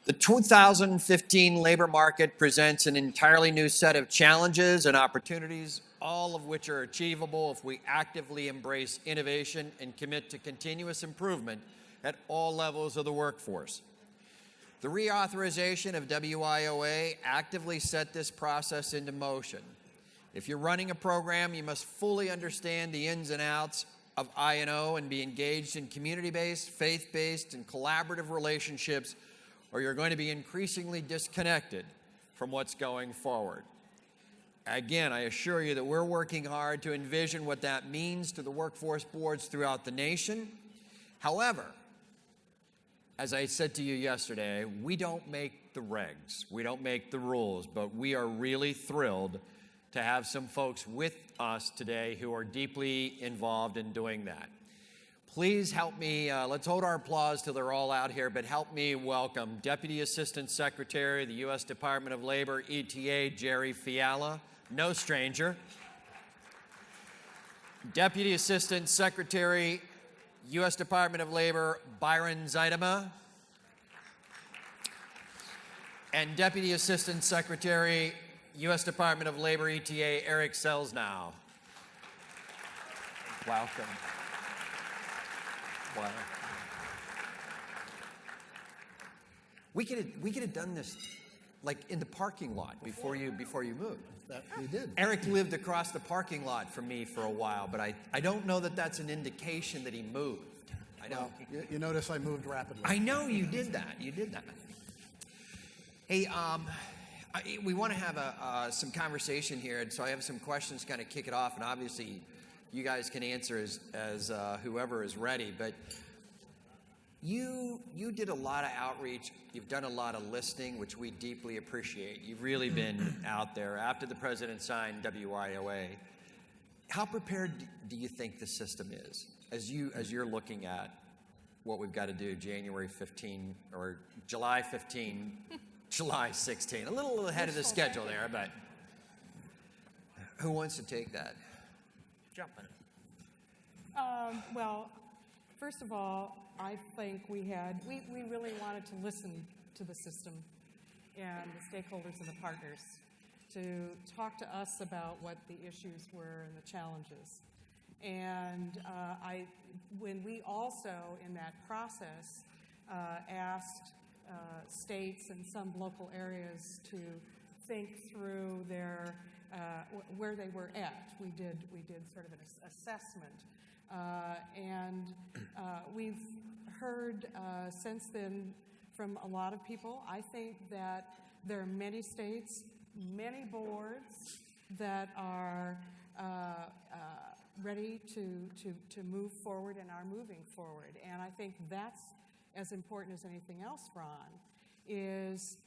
The 2015 labor market presents an entirely new set of challenges and opportunities, all of which are achievable if we actively embrace innovation and commit to continuous improvement at all levels of the workforce. The reauthorization of WIOA actively set this process into motion. If you're running a program, you must fully understand the ins and outs of I&O and be engaged in community-based, faith-based, and collaborative relationships, or you're going to be increasingly disconnected from what's going forward. Again, I assure you that we're working hard to envision what that means to the workforce boards throughout the nation. However, as I said to you yesterday, we don't make the regs, we don't make the rules, but we are really thrilled to have some folks with us today who are deeply involved in doing that. Please help me, let's hold our applause till they're all out here, but help me welcome Deputy Assistant Secretary, the U.S. Department of Labor, ETA, Jerry Fiala, no stranger. Deputy Assistant Secretary, U.S. Department of Labor, Byron Zaidama. And Deputy Assistant Secretary, U.S. Department of Labor, ETA, Eric Selznow. Welcome. Wow. We could have done this like in the parking lot before you moved. That we did. Eric lived across the parking lot from me for a while, but I don't know that that's an indication that he moved. I don't. Well, you notice I moved rapidly. I know you did that. You did that. Hey, we want to have some conversation here, and so I have some questions to kind of kick it off, and obviously you guys can answer as whoever is ready, but you did a lot of outreach. You've done a lot of listening, which we deeply appreciate. You've really been out there. After the president signed WIOA, how prepared do you think the system is as you're looking at what we've got to do January 15 or July 15, July 16? A little ahead of the schedule there, but who wants to take that? Jump in. Well, first of all, I think we really wanted to listen to the system and the stakeholders and the partners to talk to us about what the issues were and the challenges. And when we also, in that process, asked states and some local areas to think through their where they were at. We did sort of an assessment, and we've heard since then from a lot of people. I think that there are many states, many boards that are ready to move forward and are moving forward. And I think that's as important as anything else, Ron, is,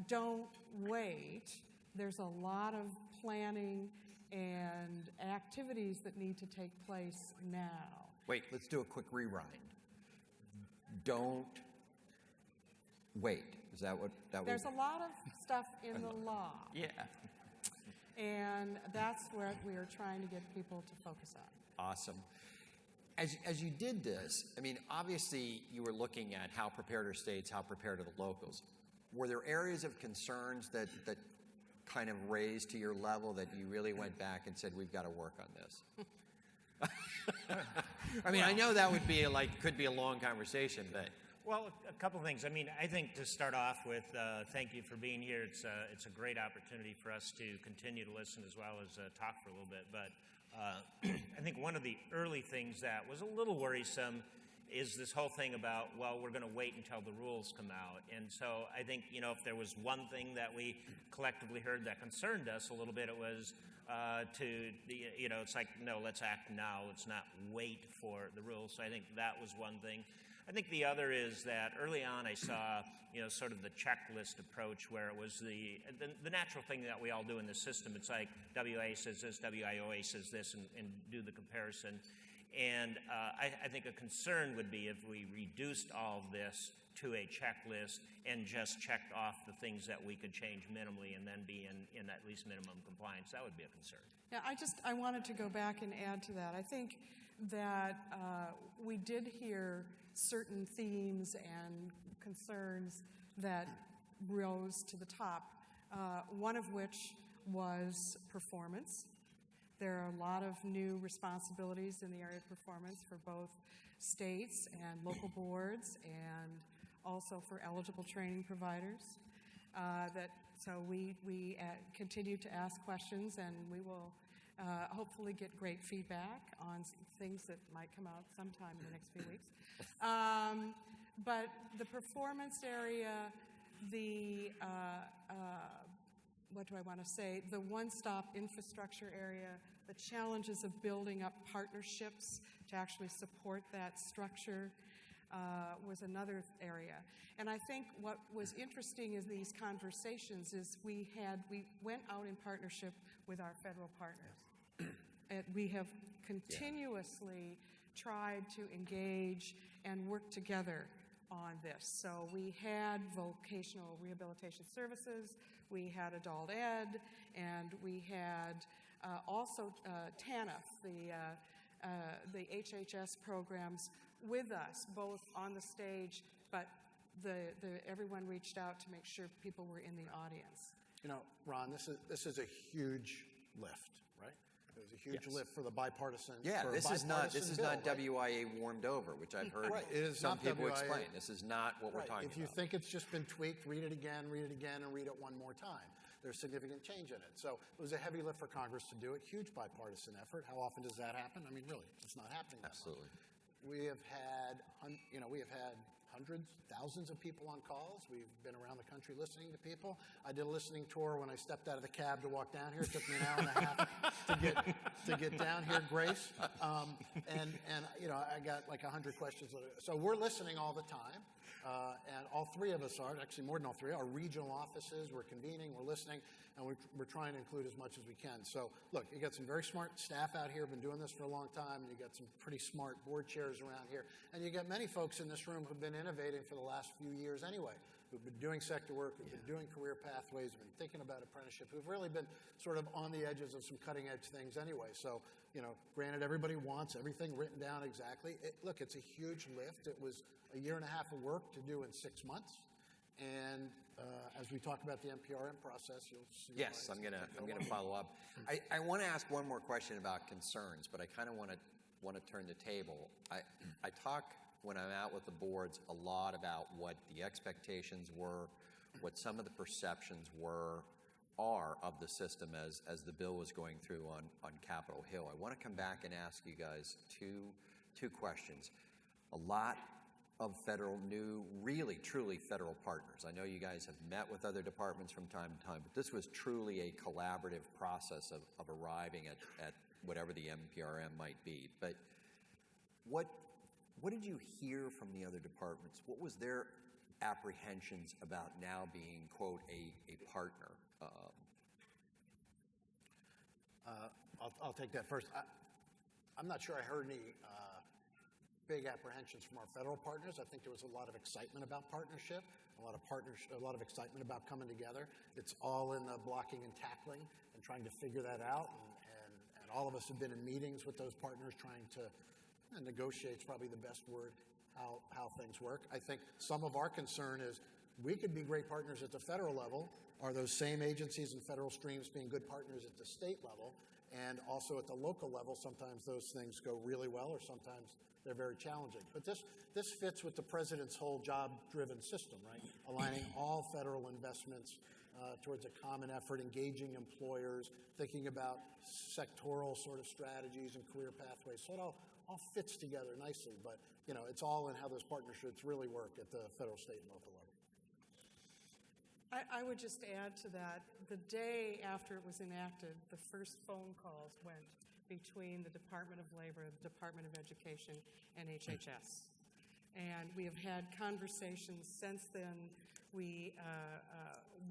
don't wait. There's a lot of planning and activities that need to take place now. Wait, let's do a quick rewind. Don't wait. Is that what that was? There's a lot of stuff in the law. Yeah. And that's what we are trying to get people to focus on. Awesome. As you did this, I mean, obviously you were looking at how prepared are states, how prepared are the locals. Were there areas of concerns that kind of raised to your level that you really went back and said, we've got to work on this? I mean, I know that would be could be a long conversation, but. Well, a couple of things. I mean, I think to start off with, thank you for being here. It's a great opportunity for us to continue to listen as well as talk for a little bit. But I think one of the early things that was a little worrisome is this whole thing about, well, we're going to wait until the rules come out. And so I think, if there was one thing that we collectively heard that concerned us a little bit, it was it's like, no, let's act now. Let's not wait for the rules. So I think that was one thing. I think the other is that early on I saw, sort of the checklist approach where it was the natural thing that we all do in the system. It's like WIA says this, WIOA says this, and do the comparison. And I think a concern would be if we reduced all of this to a checklist and just checked off the things that we could change minimally and then be in at least minimum compliance. That would be a concern. Yeah, I wanted to go back and add to that. I think that we did hear certain themes and concerns that rose to the top, one of which was performance. There are a lot of new responsibilities in the area of performance for both states and local boards, and also for eligible training providers. So we continue to ask questions, and we will hopefully get great feedback on things that might come out sometime in the next few weeks. But the performance area, what do I want to say? The one-stop infrastructure area, the challenges of building up partnerships to actually support that structure was another area. And I think what was interesting in these conversations is we went out in partnership with our federal partners. And we have continuously tried to engage and work together on this. So we had vocational rehabilitation services, we had adult ed, and we had also TANF, the HHS programs with us, both on the stage, but everyone reached out to make sure people were in the audience. You know, Ron, this is a huge lift, right? It was a huge lift for the bipartisan. Yeah, this is not WIA warmed over, which I've heard some people explain. This is not what we're talking about. If you think it's just been tweaked, read it again, and read it one more time. There's significant change in it. So it was a heavy lift for Congress to do it. Huge bipartisan effort. How often does that happen? I mean, really, it's not happening that Absolutely. much. We have had, hundreds, thousands of people on calls. We've been around the country listening to people. I did a listening tour when I stepped out of the cab to walk down here. It took me an hour and a half to get down here, Grace. And I got like 100 questions. So we're listening all the time. And all three of us are, actually more than all three, our regional offices, we're convening, we're listening, and we're trying to include as much as we can. So, look, you got some very smart staff out here, been doing this for a long time, and you got some pretty smart board chairs around here, and you got many folks in this room who've been innovating for the last few years anyway, who've been doing sector work, who've been doing career pathways, who've been thinking about apprenticeship, who've really been sort of on the edges of some cutting-edge things anyway. So, granted, everybody wants everything written down exactly. Look, it's a huge lift. It was a year and a half of work to do in 6 months. And as we talk about the NPRM process, you'll see. Yes, I'm gonna follow up. I want to ask one more question about concerns, but I kind of want to turn the table. I talk when I'm out with the boards a lot about what the expectations were, what some of the perceptions are of the system as the bill was going through on Capitol Hill. I want to come back and ask you guys two questions. A lot of really truly federal partners. I know you guys have met with other departments from time to time, but this was truly a collaborative process of arriving at whatever the NPRM might be. But what did you hear from the other departments? What was their apprehensions about now being, quote, a partner? I'll take that first. I'm not sure I heard any big apprehensions from our federal partners. I think there was a lot of excitement about partnership, a lot of excitement about coming together. It's all in the blocking and tackling and trying to figure that out. And all of us have been in meetings with those partners trying to negotiate, is probably the best word, how things work. I think some of our concern is we could be great partners at the federal level. Are those same agencies and federal streams being good partners at the state level? And also at the local level, sometimes those things go really well, or sometimes they're very challenging. But this fits with the president's whole job-driven system, right? Aligning all federal investments towards a common effort, engaging employers, thinking about sectoral sort of strategies and career pathways. So it all fits together nicely. But it's all in how those partnerships really work at the federal, state, and local level. I would just add to that, the day after it was enacted, the first phone calls went between the Department of Labor, the Department of Education, and HHS. And we have had conversations since then.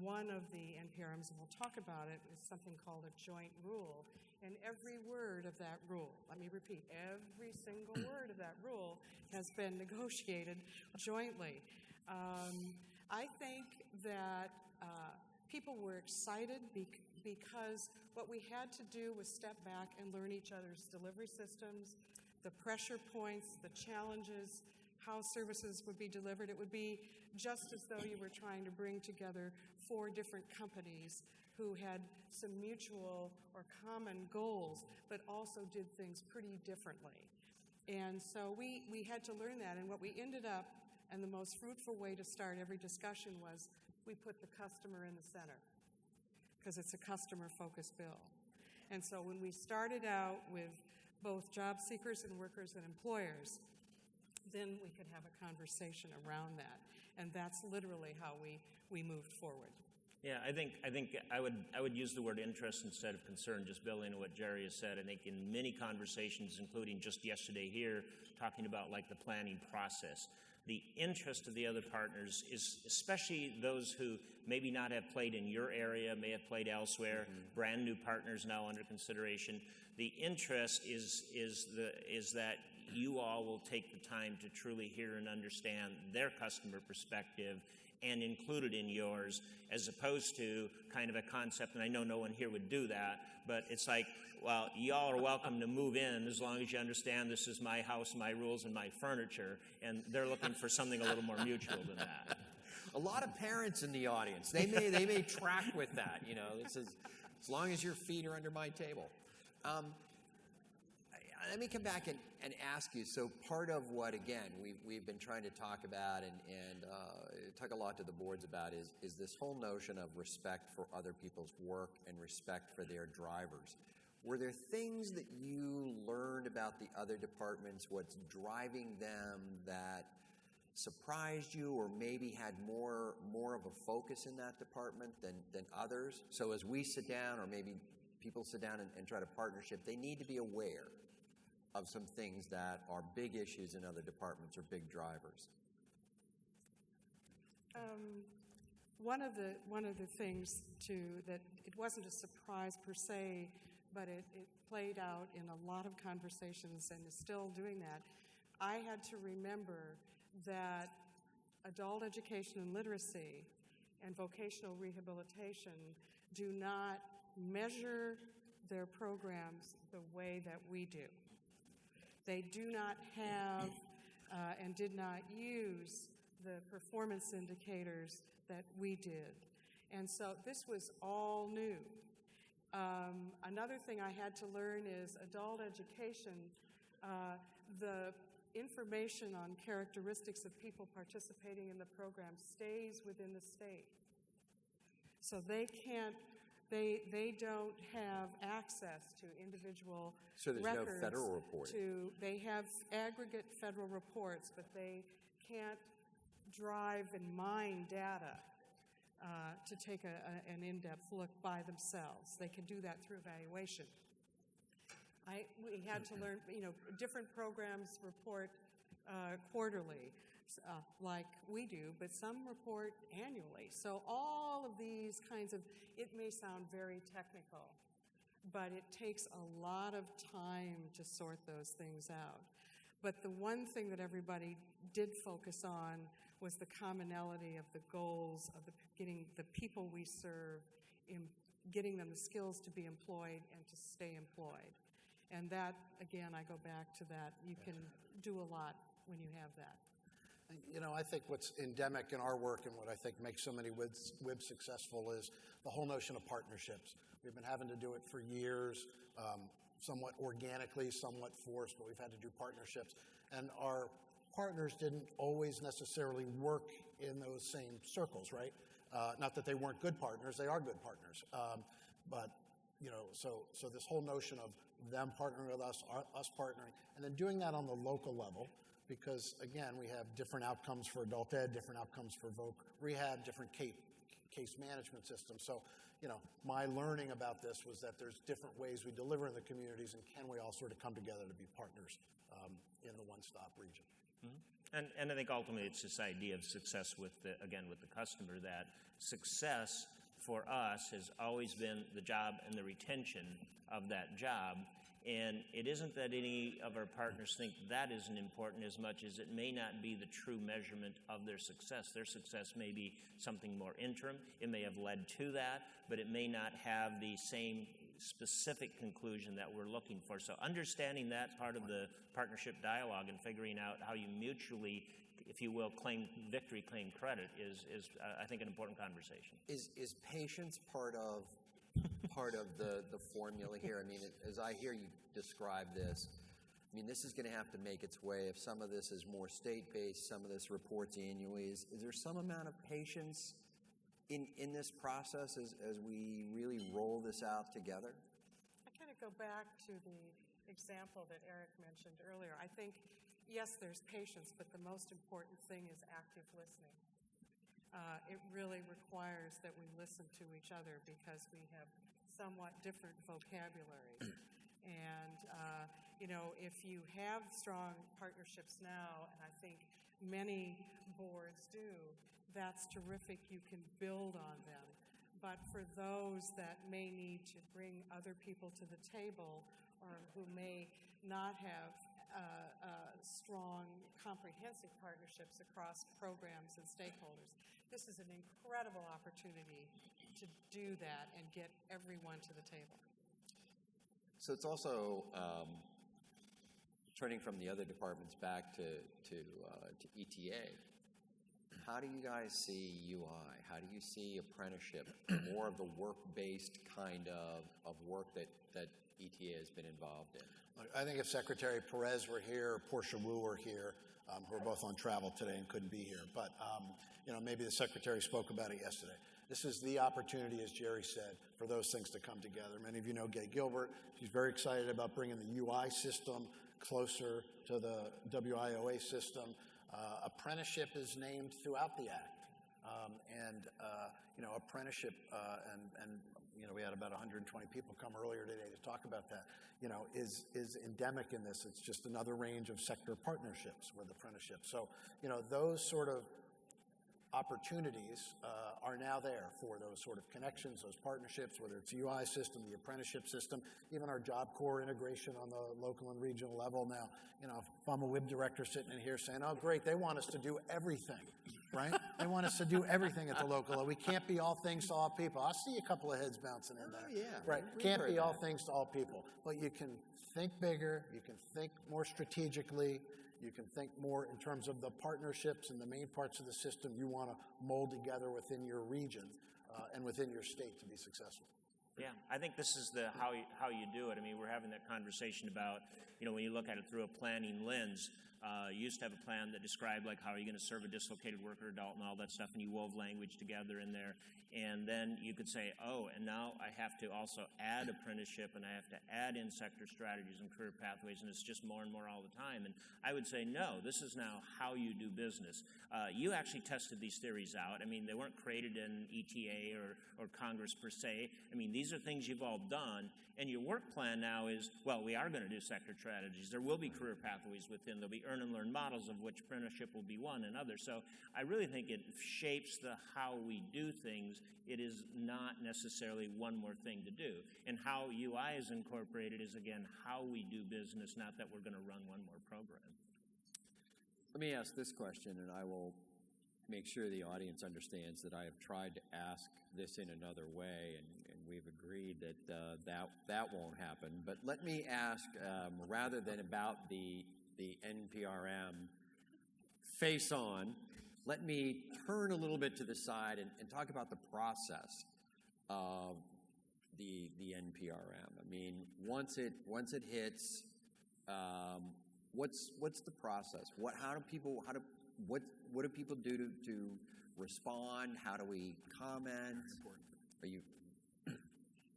One of the NPRMs, and we'll talk about it, is something called a joint rule. And every word of that rule, let me repeat, every single word of that rule has been negotiated jointly. I think that people were excited because what we had to do was step back and learn each other's delivery systems, the pressure points, the challenges, how services would be delivered. It would be just as though you were trying to bring together 4 different companies who had some mutual or common goals, but also did things pretty differently. And so we had to learn that, and what we ended up, and the most fruitful way to start every discussion was we put the customer in the center, because it's a customer-focused bill. And so when we started out with both job seekers and workers and employers, then we could have a conversation around that. And that's literally how we moved forward. Yeah, I think I would use the word interest instead of concern, just building on what Jerry has said. I think in many conversations, including just yesterday here, talking about like the planning process, the interest of the other partners is, especially those who maybe not have played in your area, may have played elsewhere, brand new partners now under consideration. The interest is that you all will take the time to truly hear and understand their customer perspective and include it in yours, as opposed to kind of a concept, and I know no one here would do that, but it's like, well, y'all are welcome to move in as long as you understand this is my house, my rules, and my furniture, and they're looking for something a little more mutual than that. A lot of parents in the audience, they may track with that, you know, this is, as long as your feet are under my table. Let me come back and ask you, so part of what, again, we've been trying to talk about and talk a lot to the boards about is this whole notion of respect for other people's work and respect for their drivers. Were there things that you learned about the other departments, what's driving them, that surprised you or maybe had more of a focus in that department than others? So as we sit down, or maybe people sit down and try to partnership, they need to be aware of some things that are big issues in other departments or big drivers. One of the things that it wasn't a surprise per se, but it played out in a lot of conversations and is still doing that. I had to remember that adult education and literacy and vocational rehabilitation do not measure their programs the way that we do. They do not have and did not use the performance indicators that we did. And so this was all new. Another thing I had to learn is adult education, the information on characteristics of people participating in the program stays within the state. So they don't have access to individual So there's records. no federal reporting. They have aggregate federal reports, but they can't drive and mine data to take an in-depth look by themselves. They can do that through evaluation. We had to learn, different programs report quarterly, like we do, but some report annually. So all of these kinds of, it may sound very technical, but it takes a lot of time to sort those things out. But the one thing that everybody did focus on was the commonality of the goals of getting the people we serve, getting them the skills to be employed and to stay employed. And that, again, I go back to that. You can do a lot when you have that. I think what's endemic in our work and what I think makes so many WIBs successful is the whole notion of partnerships. We've been having to do it for years, somewhat organically, somewhat forced, but we've had to do partnerships. And our partners didn't always necessarily work in those same circles, right? Not that they weren't good partners, they are good partners. But so this whole notion of them partnering with us partnering, and then doing that on the local level, because again, we have different outcomes for adult ed, different outcomes for voc rehab, different case management systems. So, my learning about this was that there's different ways we deliver in the communities, and can we all sort of come together to be partners in the one-stop region. Mm-hmm. And I think ultimately it's this idea of success with the customer, that success for us has always been the job and the retention of that job. And it isn't that any of our partners think that isn't important as much as it may not be the true measurement of their success. Their success may be something more interim. It may have led to that, but it may not have the same specific conclusion that we're looking for. So understanding that part of the partnership dialogue and figuring out how you mutually, if you will, claim victory, claim credit is I think, an important conversation. Is patience part of the formula here? I mean, as I hear you describe this, I mean, this is going to have to make its way. If some of this is more state-based, some of this reports annually, is there some amount of patience in this process as we really roll this out together? I kind of go back to the example that Eric mentioned earlier. I think, yes, there's patience, but the most important thing is active listening. It really requires that we listen to each other because we have somewhat different vocabulary. And, if you have strong partnerships now, and I think many boards do, that's terrific. You can build on them. But for those that may need to bring other people to the table or who may not have strong, comprehensive partnerships across programs and stakeholders, this is an incredible opportunity to do that and get everyone to the table. So it's also turning from the other departments back to ETA. How do you guys see UI? How do you see apprenticeship, more of the work-based kind of work that ETA has been involved in? I think if Secretary Perez were here or Portia Wu were here, who are both on travel today and couldn't be here, but maybe the Secretary spoke about it yesterday. This is the opportunity, as Jerry said, for those things to come together. Many of you know Gay Gilbert. She's very excited about bringing the UI system closer to the WIOA system. Apprenticeship is named throughout the Act. Apprenticeship, we had about 120 people come earlier today to talk about that, is endemic in this. It's just another range of sector partnerships with apprenticeship. So, those sort of opportunities are now there for those sort of connections, those partnerships, whether it's the UI system, the apprenticeship system, even our Job Corps integration on the local and regional level. Now, if I'm a WIB director sitting in here saying, oh, great, they want us to do everything, right? They want us to do everything at the local level. We can't be all things to all people. I see a couple of heads bouncing in there. Yeah. Right. Can't be all things to all people. But you can think bigger. You can think more strategically. You can think more in terms of the partnerships and the main parts of the system you want to mold together within your region and within your state to be successful. Yeah, I think this is the how you do it. I mean, we're having that conversation about, when you look at it through a planning lens, you used to have a plan that described like how are you going to serve a dislocated worker, adult, and all that stuff, and you wove language together in there. And then you could say, oh, and now I have to also add apprenticeship, and I have to add in sector strategies and career pathways, and it's just more and more all the time. And I would say, no, this is now how you do business. You actually tested these theories out. I mean, they weren't created in ETA or Congress per se. I mean, these are things you've all done. And your work plan now is, well, we are going to do sector strategies. There will be career pathways within. There'll be earn and learn models, of which apprenticeship will be one and others. So I really think it shapes the how we do things. It is not necessarily one more thing to do. And how UI is incorporated is, again, how we do business, not that we're going to run one more program. Let me ask this question, and I will make sure the audience understands that I have tried to ask this in another way, and we've agreed that that won't happen. But let me ask, rather than about the NPRM face on, let me turn a little bit to the side and talk about the process of the NPRM. I mean, once it hits, what's the process? What do people do to respond? How do we comment? Are you?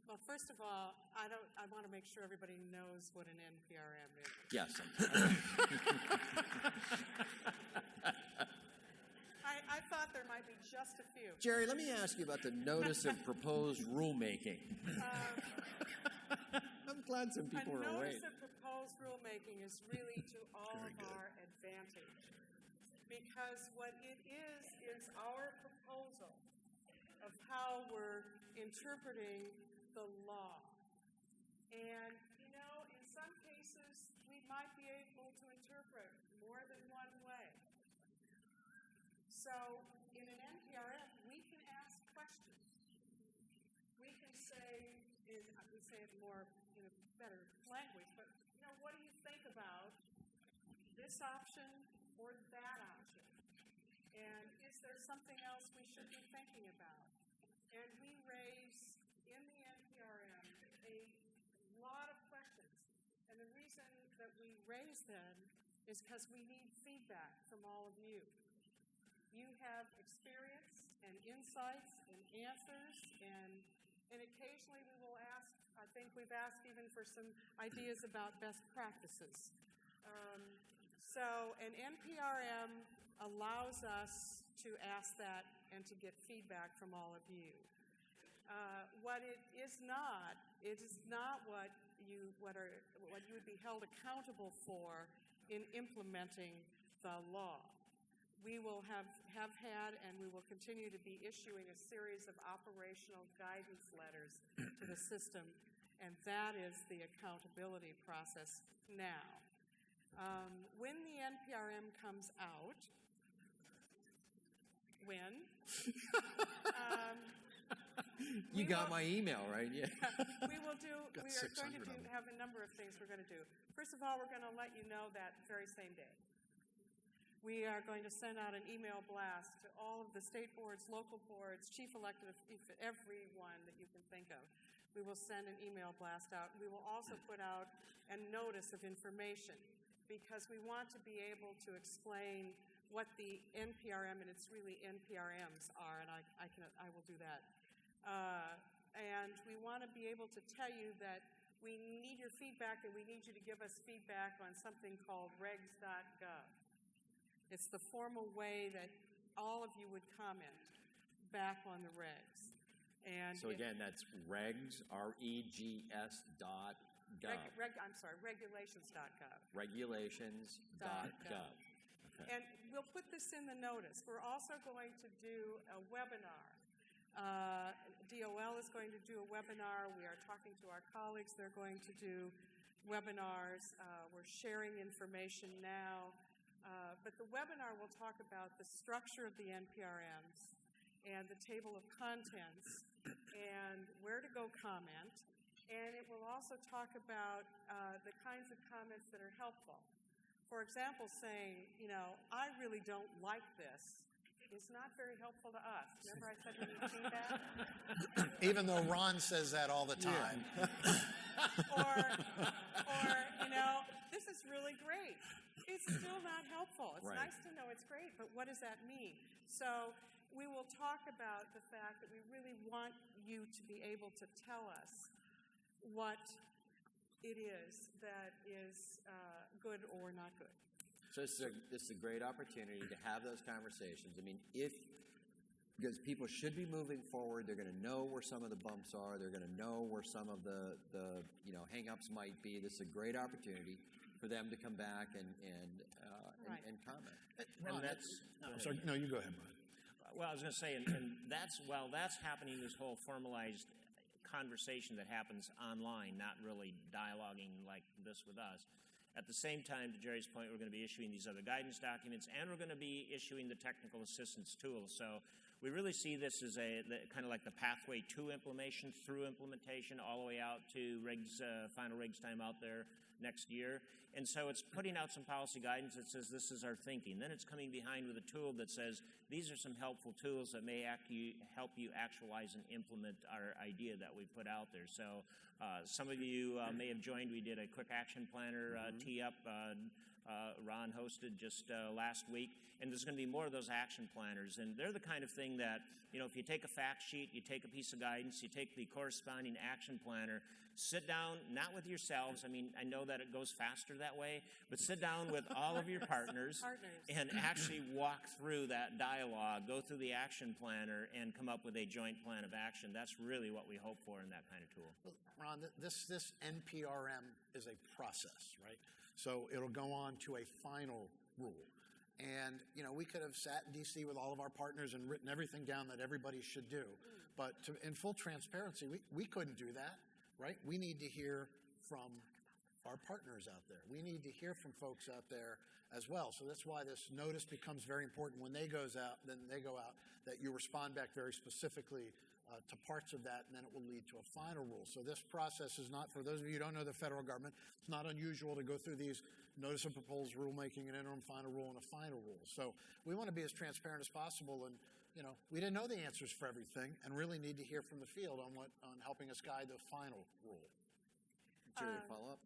Well, first of all, I want to make sure everybody knows what an NPRM is. Yes. I thought there might be just a few. Jerry, let me ask you about the notice of proposed rulemaking. I'm glad some people are awake. A notice of proposed rulemaking is really to all of our advantage, because what it is our proposal of how we're interpreting the law. And, in some cases, we might be able to interpret more than one way. So, in an NPRM, we can ask questions. We can say, we say it more in a better language, but what do you think about this option or that option? And is there something else we should be thinking about? And we raise in the NPRM a lot of questions. And the reason that we raise them is because we need feedback from all of you. You have experience and insights and answers, and occasionally we will ask, I think we've asked even for some ideas about best practices. So an NPRM allows us to ask that and to get feedback from all of you. What it is not what you would be held accountable for in implementing the law. We will have had and we will continue to be issuing a series of operational guidance letters to the system, and that is the accountability process now. When the NPRM comes out, you got my email, right? Yeah. We are going to have a number of things we're going to do. First of all, we're going to let you know that very same day. We are going to send out an email blast to all of the state boards, local boards, chief elected, everyone that you can think of. We will send an email blast out. We will also put out a notice of information because we want to be able to explain what the NPRM, and it's really NPRMs are, and I will do that. And we want to be able to tell you that we need your feedback, and we need you to give us feedback on something called regs.gov. It's the formal way that all of you would comment back on the regs. And so again, that's regs, R-E-G-S.gov. Regulations.gov. Regulations.gov. Okay. And we'll put this in the notice. We're also going to do a webinar. DOL is going to do a webinar. We are talking to our colleagues. They're going to do webinars. We're sharing information now. But the webinar will talk about the structure of the NPRMs and the table of contents and where to go comment. And it will also talk about the kinds of comments that are helpful. For example, saying, I really don't like this is not very helpful to us. Remember I said we need feedback? Even though Ron says that all the time. Or, this is really great. It's still not helpful. It's right. Nice to know it's great, but what does that mean? So we will talk about the fact that we really want you to be able to tell us what it is that is good or not good. So this is a great opportunity to have those conversations. I mean, because people should be moving forward, they're going to know where some of the bumps are. They're going to know where some of the hang-ups might be. This is a great opportunity for them to come back and comment. Ron, I'm sorry. No, you go ahead, Brian. Well, I was going to say, and that's happening, this whole formalized conversation that happens online, not really dialoguing like this with us. At the same time, to Jerry's point, we're going to be issuing these other guidance documents, and we're going to be issuing the technical assistance tools. So we really see this as kind of like the pathway to implementation, through implementation, all the way out to final regs time out there next year. And so it's putting out some policy guidance that says this is our thinking. Then it's coming behind with a tool that says these are some helpful tools that may help you actualize and implement our idea that we put out there. So some of you may have joined. We did a quick action planner tee-up. Ron hosted just last week. And there's going to be more of those action planners. And they're the kind of thing that, if you take a fact sheet, you take a piece of guidance, you take the corresponding action planner, sit down, not with yourselves. I mean, I know that it goes faster that way, but sit down with all of your partners and actually walk through that dialogue, go through the action planner, and come up with a joint plan of action. That's really what we hope for in that kind of tool. Well, Ron, this NPRM is a process, right? So it'll go on to a final rule. And, we could have sat in D.C. with all of our partners and written everything down that everybody should do. But in full transparency, we couldn't do that, right? We need to hear from our partners out there. We need to hear from folks out there as well. So that's why this notice becomes very important when they go out, that you respond back very specifically to parts of that, and then it will lead to a final rule. So this process is not, for those of you who don't know the federal government, it's not unusual to go through these notice of proposed rulemaking, an interim final rule, and a final rule. So we want to be as transparent as possible, and we didn't know the answers for everything, and really need to hear from the field on helping us guide the final rule. Jerry, follow up?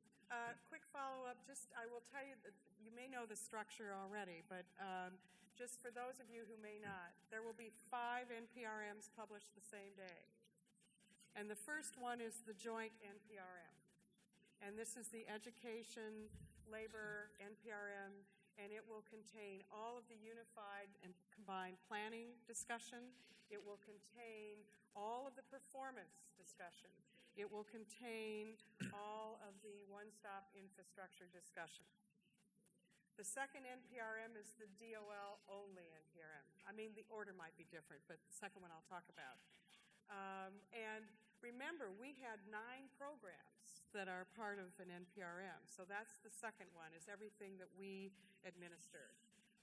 Quick follow-up. I will tell you that you may know the structure already, but just for those of you who may not, there will be 5 NPRMs published the same day. And the first one is the joint NPRM. And this is the Education, Labor NPRM, and it will contain all of the unified and combined planning discussion. It will contain all of the performance discussion. It will contain all of the one-stop infrastructure discussion. The second NPRM is the DOL-only NPRM. I mean, the order might be different, but the second one I'll talk about. And remember, we had 9 programs that are part of an NPRM. So that's the second one, is everything that we administer.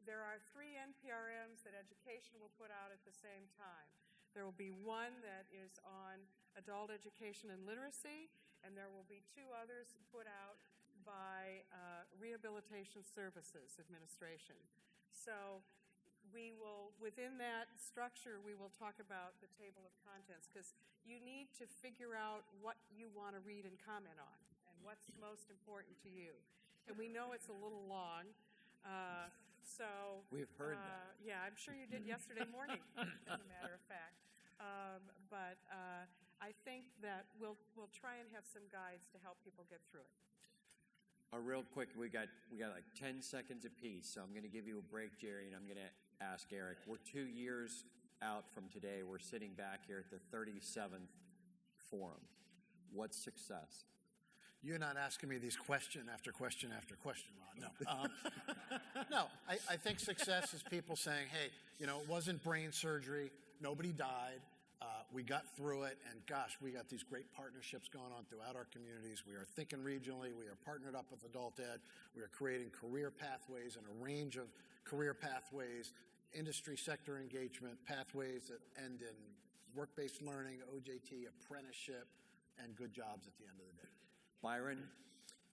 There are 3 NPRMs that education will put out at the same time. There will be one that is on adult education and literacy, and there will be 2 others put out by Rehabilitation Services Administration. So we will, within that structure, we will talk about the table of contents, because you need to figure out what you want to read and comment on and what's most important to you. And we know it's a little long. So we've heard that. Yeah, I'm sure you did yesterday morning, as a matter of fact. But I think that we'll try and have some guides to help people get through it. Real quick, we got like 10 seconds apiece, so I'm going to give you a break, Jerry, and I'm going to ask Eric. We're 2 years out from today. We're sitting back here at the 37th Forum. What's success? You're not asking me these question after question after question, Ron. No. No, I think success is people saying, hey, it wasn't brain surgery. Nobody died. We got through it, and gosh, we got these great partnerships going on throughout our communities. We are thinking regionally. We are partnered up with adult ed. We are creating career pathways and a range of career pathways, industry sector engagement, pathways that end in work-based learning, OJT, apprenticeship, and good jobs at the end of the day. Byron?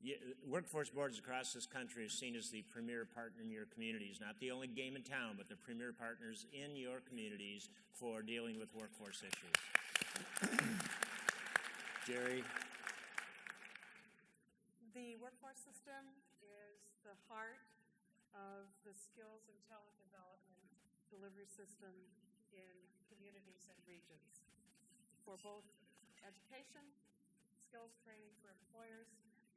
Yeah, workforce boards across this country are seen as the premier partner in your communities, not the only game in town, but the premier partners in your communities for dealing with workforce issues. Jerry? The workforce system is the heart of the skills and talent development delivery system in communities and regions for both education, skills training for employers,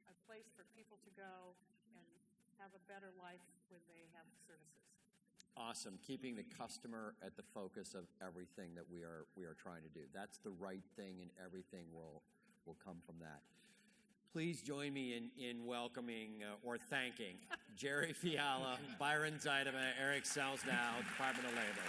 a place for people to go and have a better life when they have services. Awesome. Keeping the customer at the focus of everything that we are trying to do. That's the right thing, and everything will come from that. Please join me in welcoming or thanking Jerry Fiala, Byron Zeidema, Eric Salznow, Department of Labor.